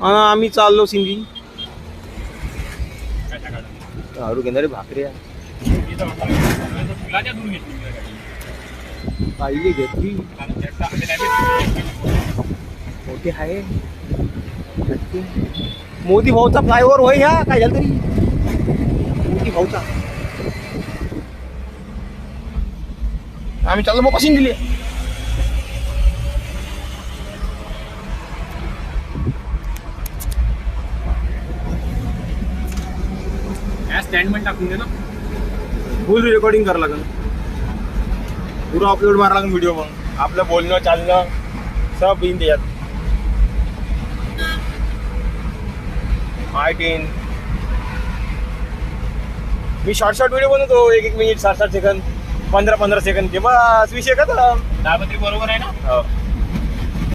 आम्ही चाललो सिंधी हरू घेणारे भाकरी पाहिजे घेतली मोठी आहे मोदी भाऊचा फ्लायओव्हर होय ह्या काय झालं तरी मोदी भाऊचा आम्ही चाललो मग पासून दिली स्टँड मध्ये टाकून दे ना फुल रेकॉर्डिंग करावं लागेल पुरा अपलोड मारा लागेल व्हिडिओ मग आपलं बोलणं चालणं सब येईन त्याच्यात I10 मी शॉर्ट व्हिडिओ बनवतो 1 मिनिट 7 सेकंद 15 सेकंद ते बस विषय का दाबत्री बरोबर आहे ना हो